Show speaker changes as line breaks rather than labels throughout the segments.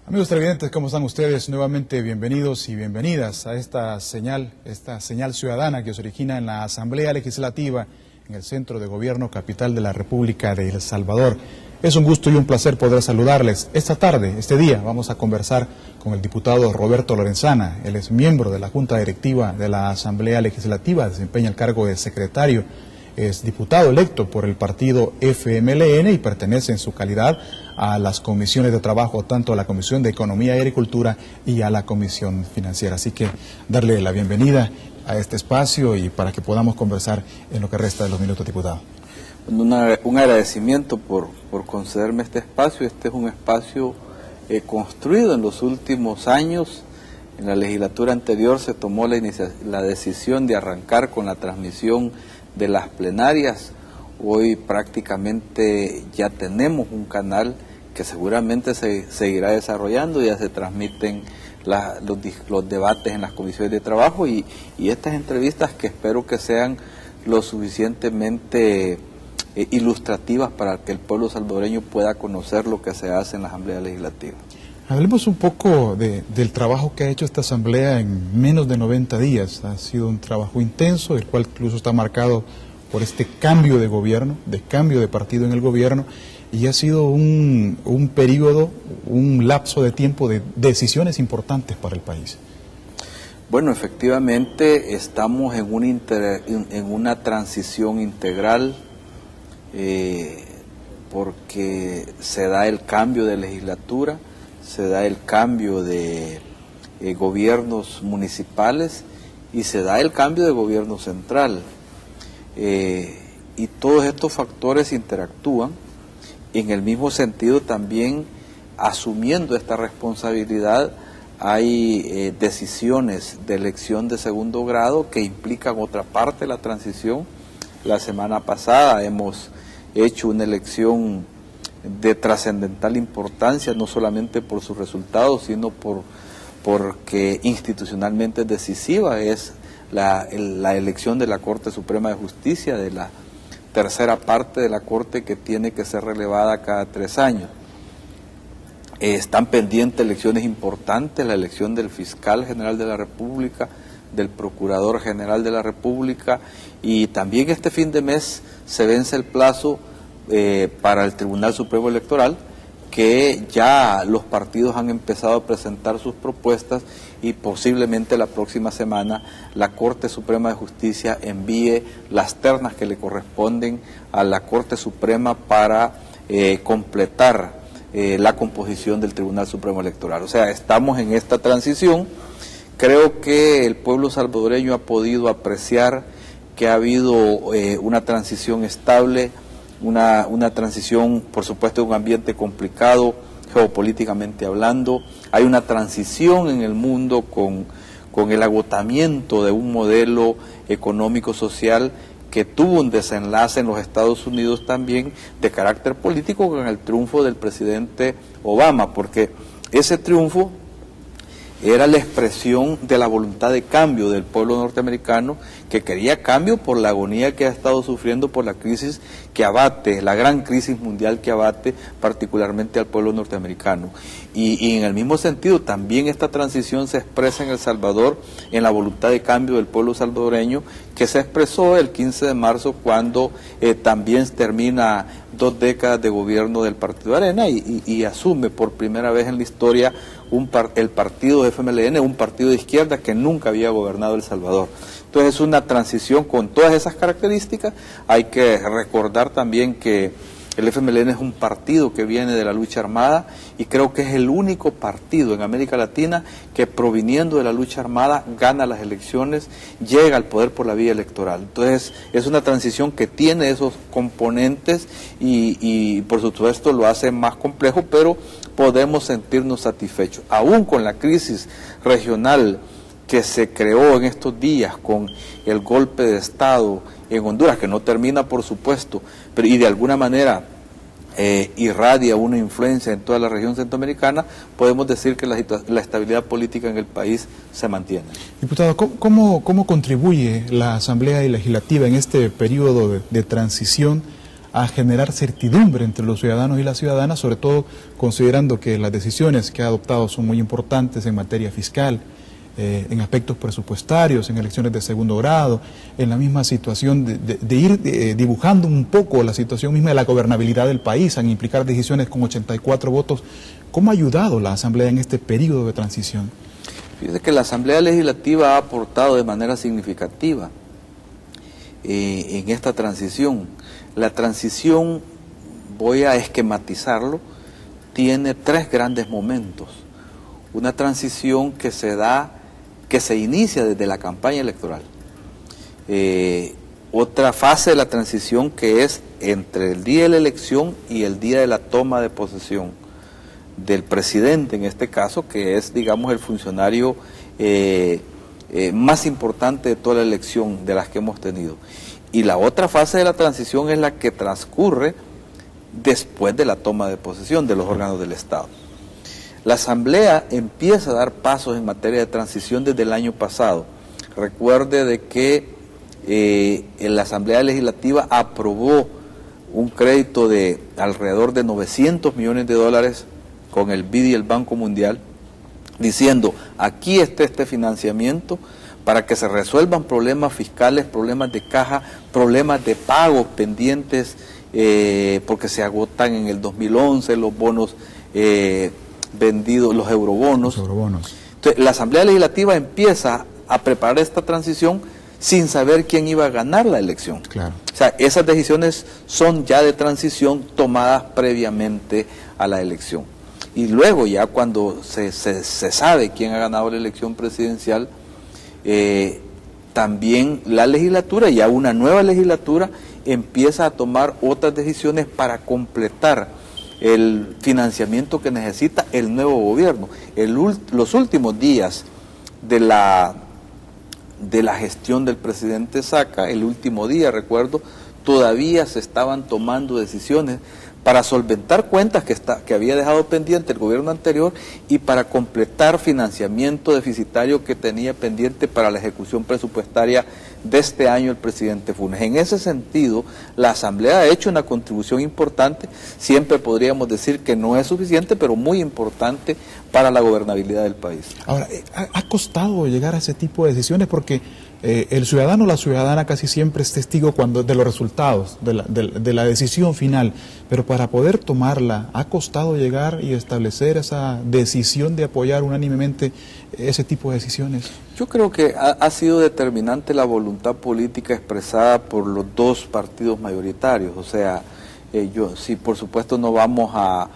Amigos televidentes, ¿cómo están ustedes? Nuevamente bienvenidos y bienvenidas a esta señal ciudadana que se origina en la Asamblea Legislativa en el Centro de Gobierno Capital de la República de El Salvador. Es un gusto y un placer poder saludarles. Esta tarde, este día, vamos a conversar con el diputado Roberto Lorenzana. Él es miembro de la Junta Directiva de la Asamblea Legislativa, desempeña el cargo de secretario. Es diputado electo por el partido FMLN y pertenece en su calidad a las comisiones de trabajo, tanto a la Comisión de Economía y Agricultura y a la Comisión Financiera. Así que darle la bienvenida a este espacio y para que podamos conversar en lo que resta de los minutos, diputado.
Un agradecimiento por concederme este espacio. Este es un espacio construido en los últimos años. En la legislatura anterior se tomó la decisión de arrancar con la transmisión de las plenarias. Hoy prácticamente ya tenemos un canal que seguramente se seguirá desarrollando. Ya se transmiten los debates en las comisiones de trabajo y estas entrevistas que espero que sean lo suficientemente ilustrativas para que el pueblo salvadoreño pueda conocer lo que se hace en la Asamblea Legislativa.
Hablemos un poco del trabajo que ha hecho esta Asamblea en menos de 90 días. Ha sido un trabajo intenso, el cual incluso está marcado por este cambio de gobierno, de cambio de partido en el gobierno, y ha sido un periodo, un lapso de tiempo de decisiones importantes para el país.
Bueno, efectivamente estamos en una transición integral porque se da el cambio de legislatura, se da el cambio de gobiernos municipales y se da el cambio de gobierno central. Y todos estos factores interactúan. En el mismo sentido también, asumiendo esta responsabilidad, hay decisiones de elección de segundo grado que implican otra parte de la transición. La semana pasada hemos hecho una elección de trascendental importancia, no solamente por sus resultados, sino porque institucionalmente es decisiva. Es la elección de la Corte Suprema de Justicia, de la tercera parte de la Corte que tiene que ser relevada cada 3 años. Están pendientes elecciones importantes, la elección del Fiscal General de la República, del Procurador General de la República, y también este fin de mes se vence el plazo para el Tribunal Supremo Electoral, que ya los partidos han empezado a presentar sus propuestas y posiblemente la próxima semana la Corte Suprema de Justicia envíe las ternas que le corresponden a la Corte Suprema para completar la composición del Tribunal Supremo Electoral. O sea, estamos en esta transición. Creo que el pueblo salvadoreño ha podido apreciar que ha habido una transición estable, una transición, por supuesto, de un ambiente complicado, geopolíticamente hablando. Hay una transición en el mundo con el agotamiento de un modelo económico-social que tuvo un desenlace en los Estados Unidos también de carácter político con el triunfo del presidente Obama, porque ese triunfo era la expresión de la voluntad de cambio del pueblo norteamericano, que quería cambio por la agonía que ha estado sufriendo por la crisis que abate, la gran crisis mundial que abate particularmente al pueblo norteamericano. Y en el mismo sentido también esta transición se expresa en El Salvador en la voluntad de cambio del pueblo salvadoreño, que se expresó el 15 de marzo cuando también termina 2 décadas de gobierno del Partido Arena y asume por primera vez en la historia el partido FMLN, un partido de izquierda que nunca había gobernado El Salvador. Entonces es una transición con todas esas características. Hay que recordar también que el FMLN es un partido que viene de la lucha armada y creo que es el único partido en América Latina que, proviniendo de la lucha armada, gana las elecciones, llega al poder por la vía electoral. Entonces es una transición que tiene esos componentes y por supuesto lo hace más complejo, pero podemos sentirnos satisfechos. Aún con la crisis regional que se creó en estos días con el golpe de Estado en Honduras, que no termina por supuesto, pero y de alguna manera irradia una influencia en toda la región centroamericana, podemos decir que la estabilidad política en el país se mantiene.
Diputado, ¿cómo contribuye la Asamblea Legislativa en este periodo de transición a generar certidumbre entre los ciudadanos y las ciudadanas, sobre todo considerando que las decisiones que ha adoptado son muy importantes en materia fiscal, en aspectos presupuestarios, en elecciones de segundo grado, en la misma situación de ir dibujando un poco la situación misma de la gobernabilidad del país, en implicar decisiones con 84 votos. ¿Cómo ha ayudado la Asamblea en este periodo de transición?
Fíjese que la Asamblea Legislativa ha aportado de manera significativa en esta transición. La transición, voy a esquematizarlo, tiene tres grandes momentos. Una transición que se inicia desde la campaña electoral. Otra fase de la transición que es entre el día de la elección y el día de la toma de posesión del presidente, en este caso, que es, digamos, el funcionario más importante de toda la elección de las que hemos tenido. Y la otra fase de la transición es la que transcurre después de la toma de posesión de los órganos del Estado. La Asamblea empieza a dar pasos en materia de transición desde el año pasado. Recuerde de que la Asamblea Legislativa aprobó un crédito de alrededor de $900 millones con el BID y el Banco Mundial, diciendo, aquí está este financiamiento para que se resuelvan problemas fiscales, problemas de caja, problemas de pagos pendientes, porque se agotan en el 2011 los bonos vendidos, los eurobonos. Entonces, la Asamblea Legislativa empieza a preparar esta transición sin saber quién iba a ganar la elección.
Claro.
O sea, esas decisiones son ya de transición tomadas previamente a la elección. Y luego ya cuando se sabe quién ha ganado la elección presidencial, también la legislatura, ya una nueva legislatura, empieza a tomar otras decisiones para completar el financiamiento que necesita el nuevo gobierno. Los últimos días de la gestión del presidente Saca, el último día, recuerdo, todavía se estaban tomando decisiones para solventar cuentas que había dejado pendiente el gobierno anterior y para completar financiamiento deficitario que tenía pendiente para la ejecución presupuestaria de este año el presidente Funes. En ese sentido, la Asamblea ha hecho una contribución importante, siempre podríamos decir que no es suficiente, pero muy importante para la gobernabilidad del país.
Ahora, ¿ha costado llegar a ese tipo de decisiones? Porque el ciudadano o la ciudadana casi siempre es testigo de los resultados, de la decisión final, pero para poder tomarla, ¿ha costado llegar y establecer esa decisión de apoyar unánimemente ese tipo de decisiones?
Yo creo que ha sido determinante la voluntad política expresada por los dos partidos mayoritarios. O sea, sí, por supuesto no vamos a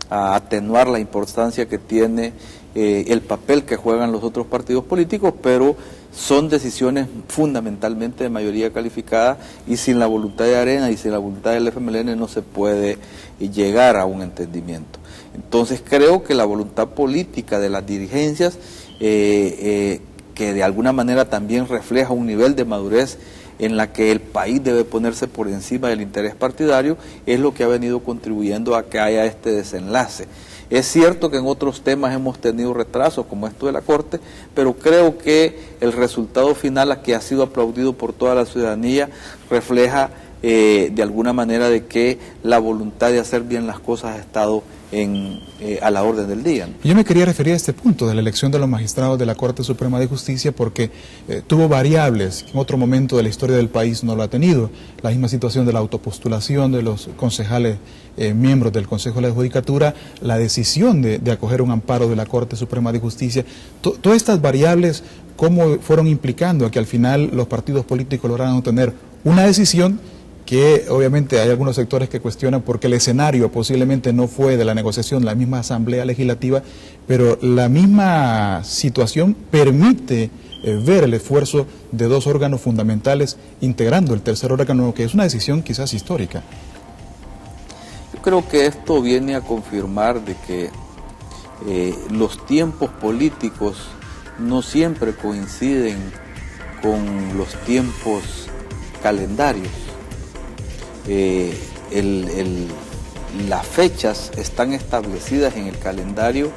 atenuar la importancia que tiene el papel que juegan los otros partidos políticos, pero son decisiones fundamentalmente de mayoría calificada y sin la voluntad de Arena y sin la voluntad del FMLN no se puede llegar a un entendimiento. Entonces creo que la voluntad política de las dirigencias, que de alguna manera también refleja un nivel de madurez en la que el país debe ponerse por encima del interés partidario, es lo que ha venido contribuyendo a que haya este desenlace. Es cierto que en otros temas hemos tenido retrasos, como esto de la Corte, pero creo que el resultado final, que ha sido aplaudido por toda la ciudadanía, refleja de alguna manera de que la voluntad de hacer bien las cosas ha estado a la orden del día, ¿no?
Yo me quería referir a este punto de la elección de los magistrados de la Corte Suprema de Justicia porque tuvo variables que en otro momento de la historia del país no lo ha tenido. La misma situación de la autopostulación de los concejales miembros del Consejo de la Judicatura, la decisión de acoger un amparo de la Corte Suprema de Justicia. Todas estas variables, ¿cómo fueron implicando a que al final los partidos políticos lograran obtener una decisión que obviamente hay algunos sectores que cuestionan porque el escenario posiblemente no fue de la negociación, la misma Asamblea Legislativa, pero la misma situación permite ver el esfuerzo de dos órganos fundamentales integrando el tercer órgano, que es una decisión quizás histórica?
Yo creo que esto viene a confirmar de que los tiempos políticos no siempre coinciden con los tiempos calendarios. Las fechas están establecidas en el calendario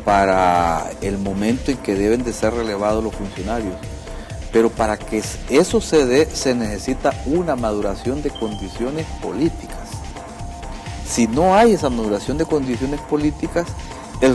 para el momento en que deben de ser relevados los funcionarios, Pero para que eso se dé, se necesita una maduración de condiciones políticas. Si no hay esa maduración de condiciones políticas,